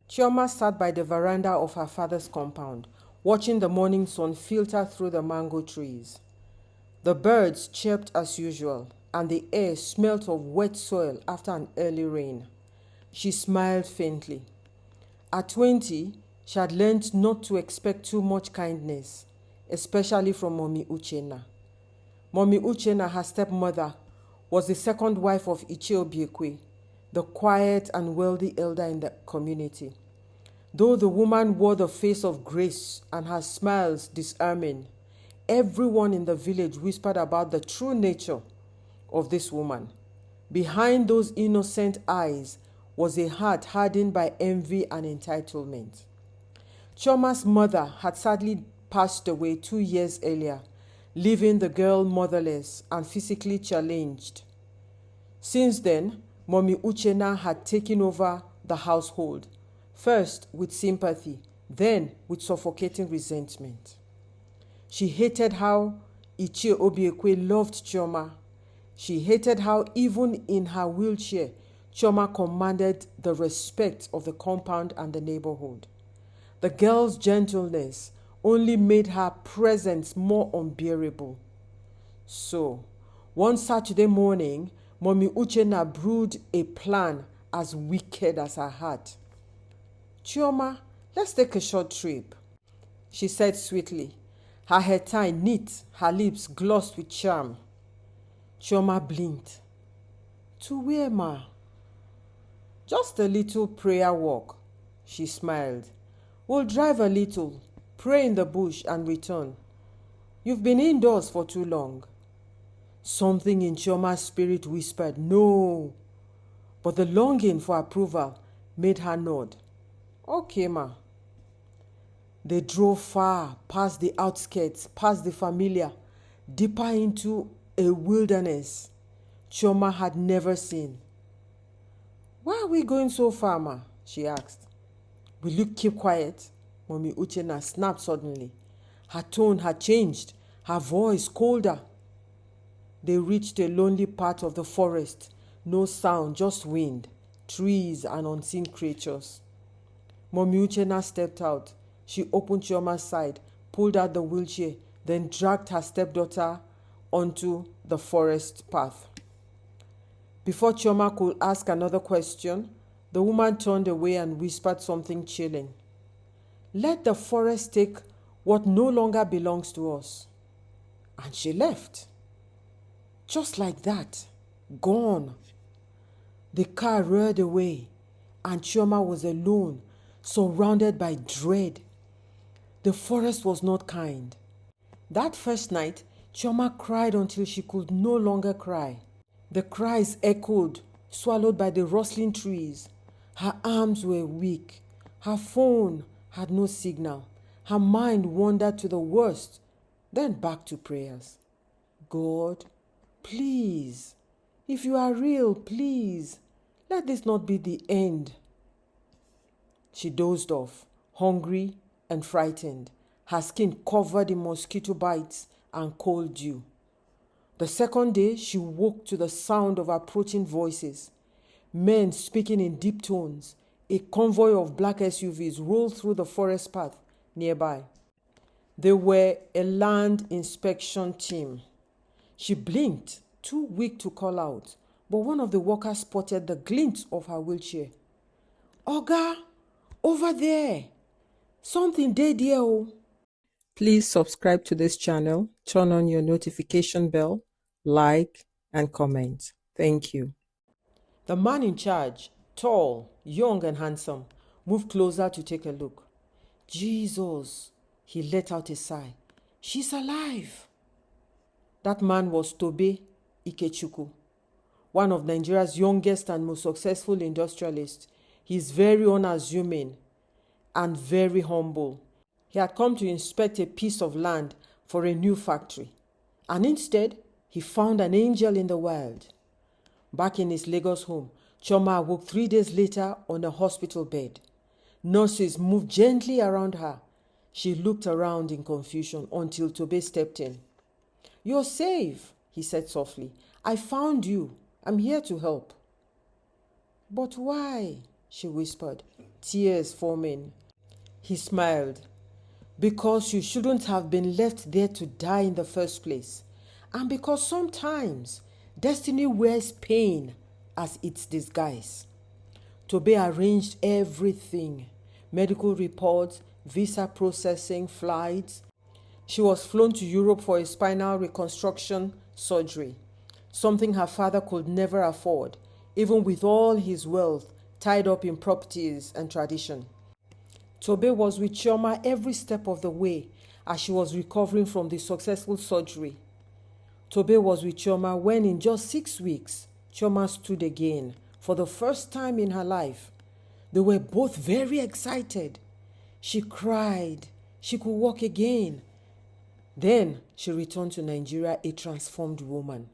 Chioma sat by the veranda of her father's compound, watching the morning sun filter through the mango trees. The birds chirped as usual, and the air smelt of wet soil after an early rain. She smiled faintly. At 20, she had learned not to expect too much kindness, especially from Mommy Uchenna. Mommy Uchenna, her stepmother, was the second wife of Ichie Obiekwe, the quiet and wealthy elder in the community. Though the woman wore the face of grace and her smiles disarming, everyone in the village whispered about the true nature of this woman. Behind those innocent eyes was a heart hardened by envy and entitlement. Chioma's mother had sadly passed away 2 years earlier, leaving the girl motherless and physically challenged. Since then, Mommy Uchenna had taken over the household, first with sympathy, then with suffocating resentment. She hated how Ichie Obiekwe loved Chioma. She hated how even in her wheelchair, Chioma commanded the respect of the compound and the neighborhood. The girl's gentleness only made her presence more unbearable. So, one Saturday morning, Mommy Uchenna brewed a plan as wicked as her heart. "Chioma, let's take a short trip," she said sweetly, her hair tied neat, her lips glossed with charm. Chioma blinked. "To where, ma?" "Just a little prayer walk," she smiled. "We'll drive a little, pray in the bush and return. You've been indoors for too long." Something in Chioma's spirit whispered no, but the longing for approval made her nod. "Okay, ma." They drove far, past the outskirts, past the familiar, deeper into a wilderness Chioma had never seen. "Why are we going so far, ma?" she asked. "Will you keep quiet?" Mommy Uchenna snapped suddenly. Her tone had changed, her voice colder. They reached a lonely part of the forest. No sound, just wind, trees, and unseen creatures. Mommy Uchenna stepped out. She opened Chioma's side, pulled out the wheelchair, then dragged her stepdaughter onto the forest path. Before Chioma could ask another question, the woman turned away and whispered something chilling. "Let the forest take what no longer belongs to us." And she left. Just like that, gone. The car roared away, and Chioma was alone, surrounded by dread. The forest was not kind. That first night, Chioma cried until she could no longer cry. The cries echoed, swallowed by the rustling trees. Her arms were weak. Her phone had no signal. Her mind wandered to the worst, then back to prayers. "God, please, if you are real, please, let this not be the end." She dozed off, hungry and frightened, her skin covered in mosquito bites and cold dew. The second day, she woke to the sound of approaching voices. Men speaking in deep tones. A convoy of black SUVs rolled through the forest path nearby. They were a land inspection team. She blinked, too weak to call out, but one of the workers spotted the glint of her wheelchair. "Oga, over there! Something dead here, oh." Please subscribe to this channel, turn on your notification bell, like, and comment. Thank you. The man in charge, tall, young, and handsome, moved closer to take a look. "Jesus," he let out a sigh. "She's alive." That man was Tobe Ikechukwu, one of Nigeria's youngest and most successful industrialists. He is very unassuming and very humble. He had come to inspect a piece of land for a new factory, and instead, he found an angel in the wild. Back in his Lagos home, Chioma awoke 3 days later on a hospital bed. Nurses moved gently around her. She looked around in confusion until Tobe stepped in. "You're safe," he said softly. "I found you. I'm here to help." "But why?" she whispered. tears forming. He smiled. Because you shouldn't have been left there to die in the first place. And because sometimes destiny wears pain as its disguise. Tobe arranged everything. Medical reports, visa processing, flights. She was flown to Europe for a spinal reconstruction surgery, something her father could never afford, even with all his wealth tied up in properties and tradition. Tobe was with Chioma every step of the way as she was recovering from the successful surgery. Tobe was with Chioma when in just 6 weeks, Chioma stood again for the first time in her life. They were both very excited. She cried. She could walk again. Then she returned to Nigeria a transformed woman.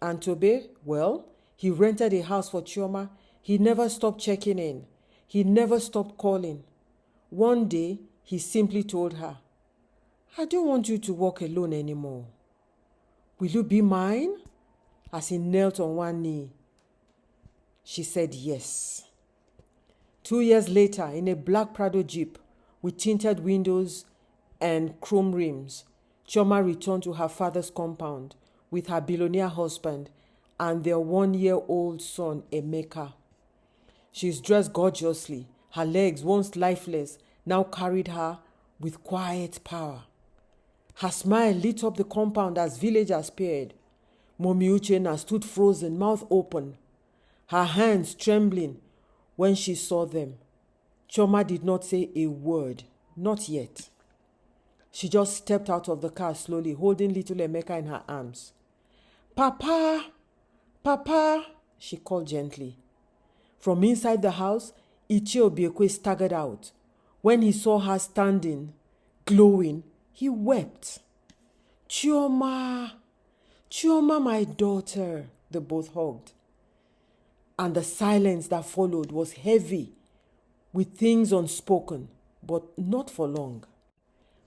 And Tobe, well, he rented a house for Chioma. He never stopped checking in. He never stopped calling. One day, he simply told her, I don't want you to walk alone anymore. Will you be mine? As he knelt on one knee. She said yes. 2 years later, in a black Prado Jeep with tinted windows and chrome rims, Chioma returned to her father's compound with her billionaire husband and their 1-year-old son, Emeka. She is dressed gorgeously. Her legs, once lifeless, now carried her with quiet power. Her smile lit up the compound as villagers peered. Mommy Uchenna stood frozen, mouth open, her hands trembling when she saw them. Chioma did not say a word, not yet. She just stepped out of the car slowly, holding little Emeka in her arms. Papa! Papa! She called gently. From inside the house, Ichie Obiekwe staggered out. When he saw her standing, glowing, he wept. Chioma! Chioma, my daughter! They both hugged. And the silence that followed was heavy with things unspoken, but not for long.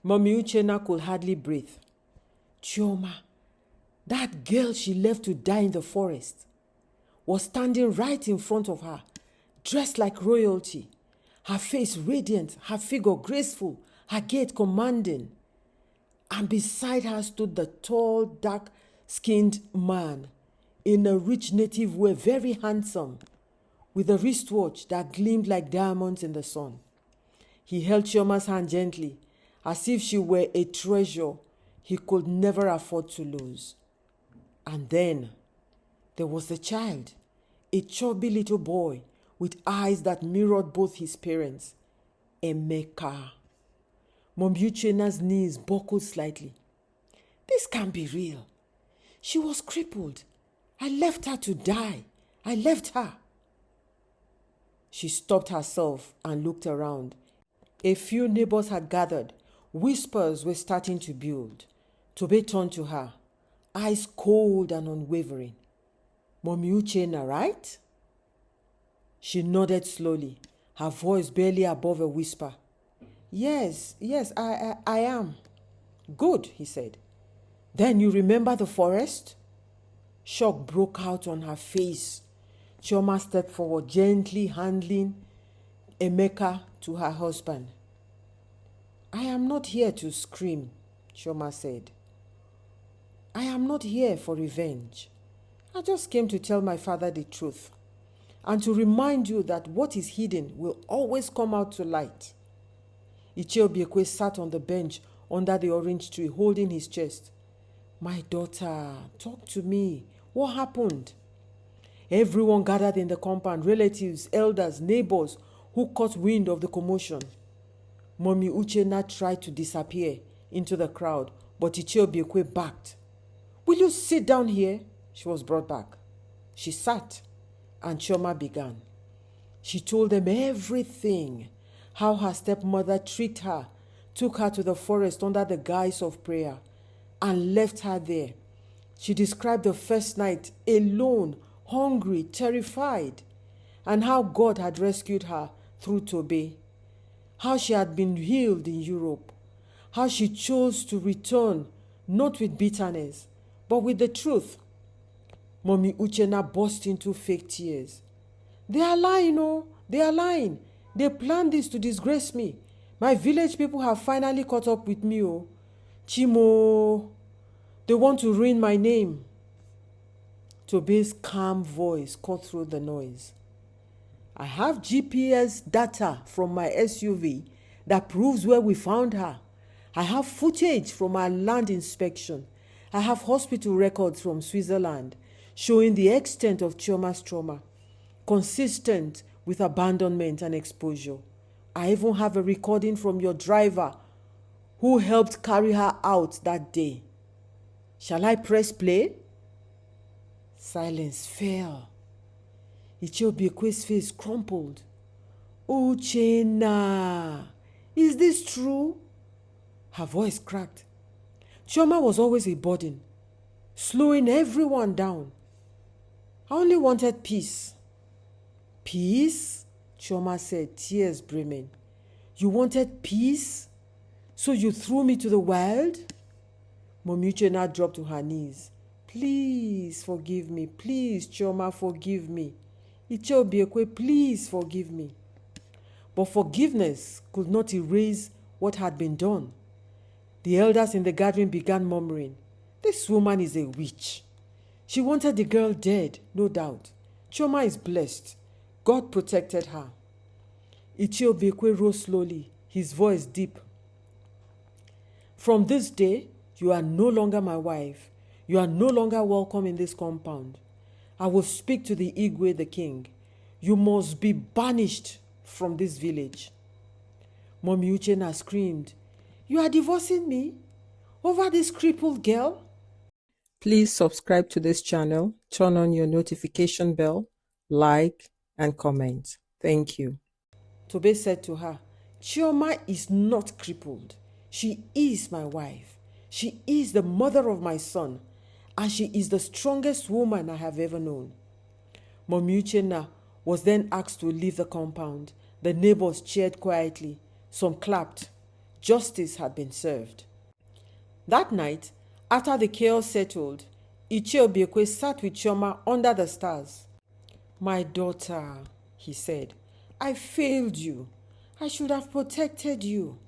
Mommy Uchenna could hardly breathe. Chioma, that girl she left to die in the forest, was standing right in front of her, dressed like royalty, her face radiant, her figure graceful, her gait commanding. And beside her stood the tall, dark-skinned man in a rich native way, very handsome, with a wristwatch that gleamed like diamonds in the sun. He held Chioma's hand gently, as if she were a treasure he could never afford to lose. And then there was the child, a chubby little boy with eyes that mirrored both his parents, Emeka. Mommy Uchenna's knees buckled slightly. This can't be real. She was crippled. I left her to die. I left her. She stopped herself and looked around. A few neighbors had gathered. Whispers were starting to build. Tobe turned to her, eyes cold and unwavering. Mommy Uchenna, right? She nodded slowly, her voice barely above a whisper. Yes, I am. Good, he said. Then you remember the forest? Shock broke out on her face. Chioma stepped forward, gently handing Emeka to her husband. I am not here to scream, Chioma said. I am not here for revenge. I just came to tell my father the truth and to remind you that what is hidden will always come out to light. Ichie Obiekwe sat on the bench under the orange tree, holding his chest. My daughter, talk to me. What happened? Everyone gathered in the compound, relatives, elders, neighbors who caught wind of the commotion. Mommy Uchenna tried to disappear into the crowd, but Ichie Obiekwe backed. Will you sit down here? She was brought back. She sat, and Chioma began. She told them everything, how her stepmother tricked her, took her to the forest under the guise of prayer, and left her there. She described the first night, alone, hungry, terrified, and how God had rescued her through Tobe, how she had been healed in Europe, how she chose to return, not with bitterness, but with the truth. Mommy Uchenna burst into fake tears. They are lying, oh, they are lying. They planned this to disgrace me. My village people have finally caught up with me, oh. Chimo, they want to ruin my name. Tobe's calm voice cut through the noise. I have GPS data from my SUV that proves where we found her. I have footage from our land inspection. I have hospital records from Switzerland showing the extent of Chioma's trauma, consistent with abandonment and exposure. I even have a recording from your driver who helped carry her out that day. Shall I press play? Silence fell. Ichiobieke's face crumpled. Uchenna, is this true? Her voice cracked. Chioma was always a burden, slowing everyone down. I only wanted peace. Peace? Chioma said, tears brimming. You wanted peace? So you threw me to the wild? Mommy Uchenna dropped to her knees. Please forgive me. Please, Chioma, forgive me. Ichiobiekwe, please forgive me. But forgiveness could not erase what had been done. The elders in the gathering began murmuring, this woman is a witch. She wanted the girl dead, no doubt. Chioma is blessed. God protected her. Ichiobiekwe rose slowly, his voice deep. From this day, you are no longer my wife. You are no longer welcome in this compound. I will speak to the Igwe, the king. You must be banished from this village. Mommy Uchenna screamed, you are divorcing me over this crippled girl? Please subscribe to this channel, turn on your notification bell, like and comment. Thank you. Tobe said to her, Chioma is not crippled. She is my wife. She is the mother of my son, and she is the strongest woman I have ever known. Mommy Uchenna was then asked to leave the compound. The neighbors cheered quietly. Some clapped. Justice had been served. That night, after the chaos settled, Ichiobiekwe sat with Chioma under the stars. My daughter, he said, I failed you. I should have protected you.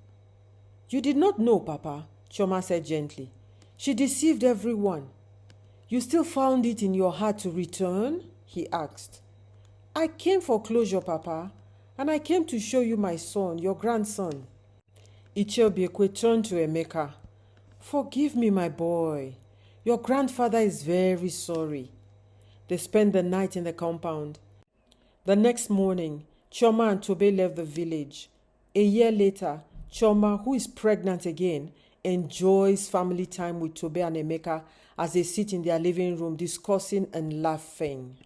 You did not know, Papa, Chioma said gently. She deceived everyone. You still found it in your heart to return? He asked. I came for closure, Papa, and I came to show you my son, your grandson. Ichiobiekwe turned to Emeka. Forgive me, my boy. Your grandfather is very sorry. They spent the night in the compound. The next morning, Chioma and Tobe left the village. A year later, Chioma, who is pregnant again, enjoys family time with Tobe and Emeka as they sit in their living room discussing and laughing.